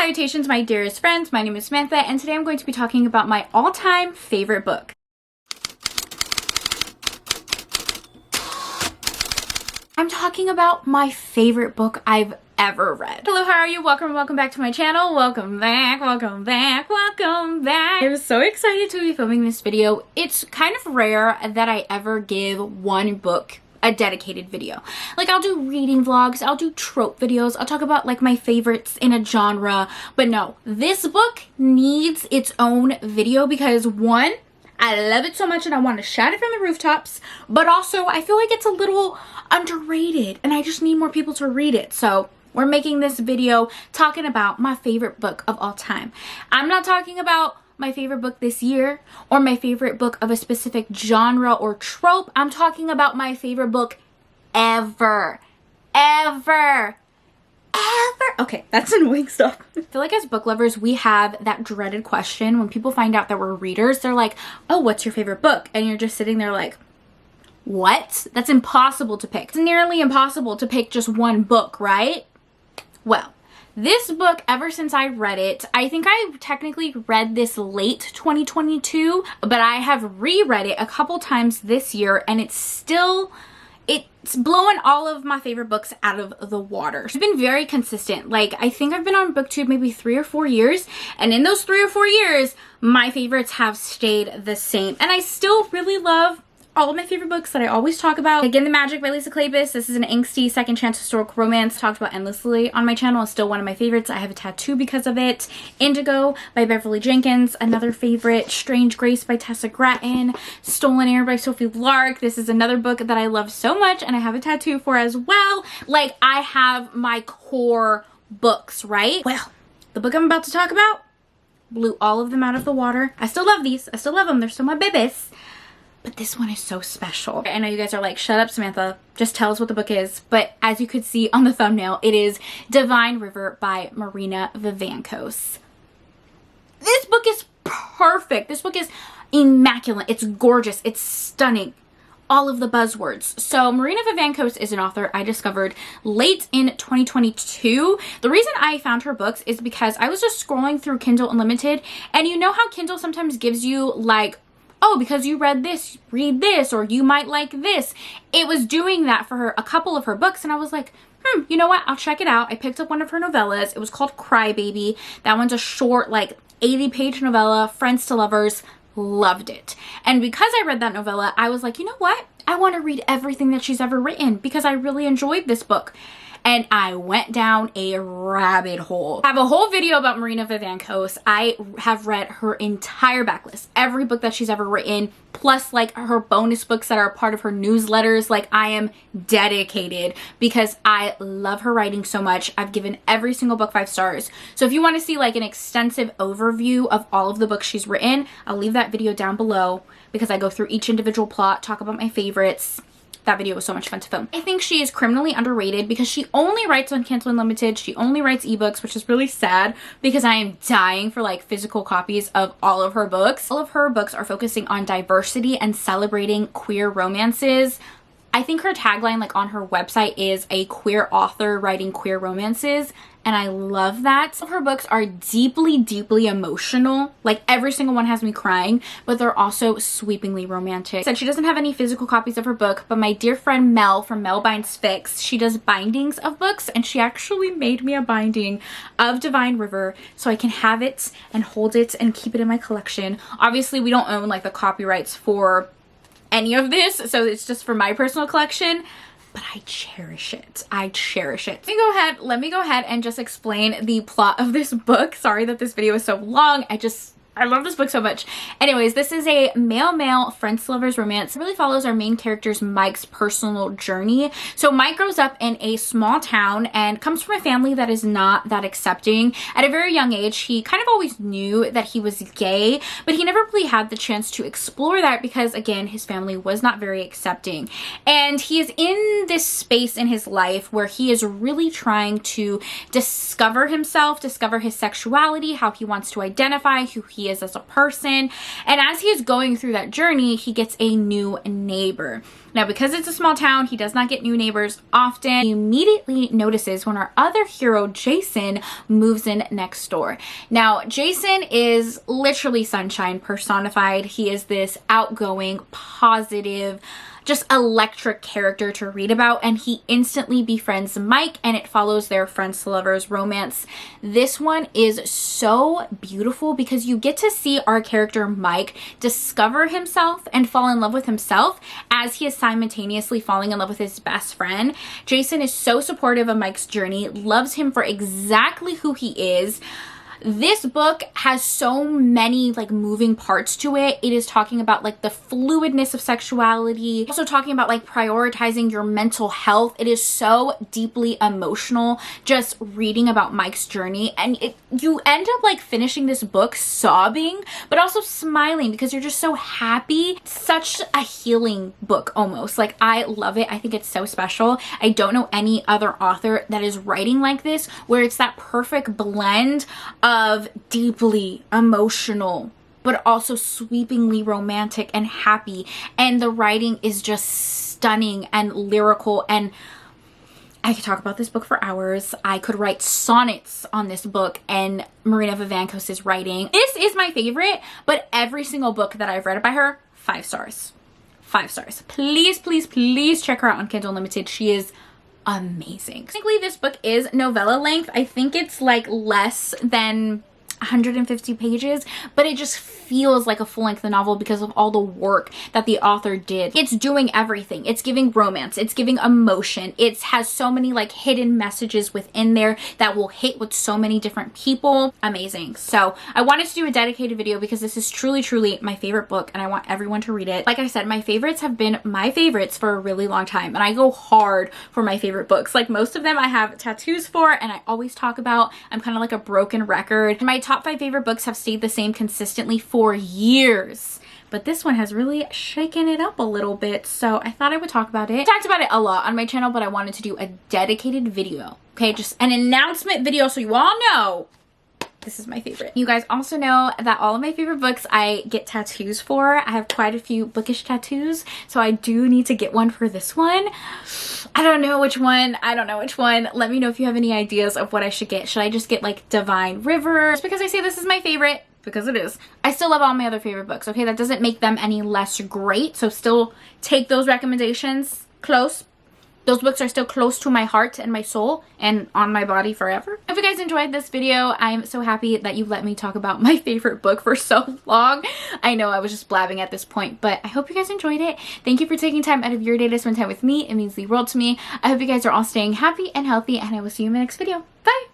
Salutations, my dearest friends. My name is Samantha, and today I'm going to be talking about my all-time favorite book. I'm talking about my favorite book I've ever read. Hello, how are you? Welcome back to my channel. Welcome back. I'm so excited to be filming this video. It's kind of rare that I ever give one book a dedicated video. Like, I'll do reading vlogs, I'll do trope videos, I'll talk about like my favorites in a genre, but no, this book needs its own video because one, I love it so much and I want to shout it from the rooftops, but also I feel like it's a little underrated and I just need more people to read it. So we're making this video talking about my favorite book of all time. I'm not talking about my favorite book this year or my favorite book of a specific genre or trope. I'm talking about my favorite book ever. Okay, that's annoying stuff. I feel like as book lovers, we have that dreaded question when people find out that we're readers. They're like, oh, what's your favorite book? And you're just sitting there like, what? That's impossible to pick. It's nearly impossible to pick just one book, right? Well, this book, ever since I read it, I think I technically read this late 2022, but I have reread it a couple times this year and it's blowing all of my favorite books out of the water. It's been very consistent. Like, I think I've been on BookTube maybe 3 or 4 years, and in those 3 or 4 years, my favorites have stayed the same. And I still really love all of my favorite books that I always talk about. Again, The Magic by Lisa Kleypas. This is an angsty second chance historical romance talked about endlessly on my channel. It's still one of my favorites. I have a tattoo because of it. Indigo by Beverly Jenkins, another favorite. Strange Grace by Tessa Gratton. Stolen Air by Sophie Lark. This is another book that I love so much and I have a tattoo for as well. Like, I have my core books, right? Well, the book I'm about to talk about blew all of them out of the water. I still love these. I still love them. They're still my babies. But this one is so special. I know you guys are like, shut up, Samantha. Just tell us what the book is. But as you could see on the thumbnail, it is Divine River by Marina Vivancos. This book is perfect. This book is immaculate. It's gorgeous. It's stunning. All of the buzzwords. So Marina Vivancos is an author I discovered late in 2022. The reason I found her books is because I was just scrolling through Kindle Unlimited. And you know how Kindle sometimes gives you like, oh, because you read this, read this, or you might like this. It was doing that for a couple of her books, and I was like, you know what? I'll check it out. I picked up one of her novellas. It was called Crybaby. That one's a short, like 80-page novella, Friends to Lovers. Loved it. And because I read that novella, I was like, you know what? I want to read everything that she's ever written because I really enjoyed this book. And I went down a rabbit hole. I have a whole video about Marina Vivancos. I have read her entire backlist, every book that she's ever written, plus like her bonus books that are a part of her newsletters. Like, I am dedicated because I love her writing so much. I've given every single book 5 stars. So if you want to see like an extensive overview of all of the books she's written, I'll leave that video down below because I go through each individual plot, talk about my favorites. That video was so much fun to film. I think she is criminally underrated because she only writes on Kindle Unlimited. She only writes ebooks, which is really sad because I am dying for like physical copies of all of her books. All of her books are focusing on diversity and celebrating queer romances. I think her tagline like on her website is a queer author writing queer romances. And I love that. Some of her books are deeply, deeply emotional. Like, every single one has me crying, but they're also sweepingly romantic. Said she doesn't have any physical copies of her book, but my dear friend Mel from Mel Binds Fix, she does bindings of books, and she actually made me a binding of Divine River so I can have it and hold it and keep it in my collection. Obviously, we don't own like the copyrights for any of this, so it's just for my personal collection. But I cherish it. I cherish it. Let me go ahead and just explain the plot of this book. Sorry that this video is so long. I love this book so much. Anyways, this is a male-male friends to lovers romance. It really follows our main character's Mike's personal journey. So Mike grows up in a small town and comes from a family that is not that accepting. At a very young age, he kind of always knew that he was gay, but he never really had the chance to explore that because, again, his family was not very accepting. And he is in this space in his life where he is really trying to discover himself, discover his sexuality, how he wants to identify, who he he is as a person. And as he is going through that journey, he gets a new neighbor. Now, because it's a small town, he does not get new neighbors often. He immediately notices when our other hero, Jason, moves in next door. Now, Jason is literally sunshine personified. He is this outgoing, positive, just electric character to read about, and he instantly befriends Mike, and it follows their friends to lovers romance. This one is so beautiful because you get to see our character Mike discover himself and fall in love with himself as he is simultaneously falling in love with his best friend. Jason is so supportive of Mike's journey, loves him for exactly who he is. This book has so many like moving parts to it. It is talking about like the fluidness of sexuality, also talking about like prioritizing your mental health. It is so deeply emotional just reading about Mike's journey, and you end up like finishing this book sobbing but also smiling because you're just so happy. Such a healing book almost. Like, I love it. I think it's so special. I don't know any other author that is writing like this, where it's that perfect blend of deeply emotional but also sweepingly romantic and happy, and the writing is just stunning and lyrical, and I could talk about this book for hours. I could write sonnets on this book and Marina Vivancos' writing. This is my favorite, but every single book that I've read by her, 5 stars. 5 stars. Please, please, please check her out on Kindle Unlimited. She is amazing. Technically, this book is novella length. I think it's like less than 150 pages, but it just feels like a full-length novel because of all the work that the author did. It's doing everything. It's giving romance, it's giving emotion, it has so many like hidden messages within there that will hit with so many different people. Amazing. So I wanted to do a dedicated video because this is truly my favorite book, and I want everyone to read it. Like I said, my favorites have been my favorites for a really long time, and I go hard for my favorite books. Like, most of them I have tattoos for, and I always talk about. I'm kind of like a broken record. My top 5 favorite books have stayed the same consistently for years, but this one has really shaken it up a little bit, so I thought I would talk about it. I talked about it a lot on my channel, but I wanted to do a dedicated video, okay? Just an announcement video so you all know this is my favorite. You guys also know that all of my favorite books I get tattoos for. I have quite a few bookish tattoos, so I do need to get one for this one. I don't know which one. Let me know if you have any ideas of what I should get. Should I just get like Divine River? Just because I say this is my favorite, because it is. I still love all my other favorite books, okay? That doesn't make them any less great, so still take those recommendations close. Those books are still close to my heart and my soul and on my body forever. If you guys enjoyed this video, I'm so happy that you let me talk about my favorite book for so long. I know I was just blabbing at this point, but I hope you guys enjoyed it. Thank you for taking time out of your day to spend time with me. It means the world to me. I hope you guys are all staying happy and healthy, and I will see you in my next video. Bye!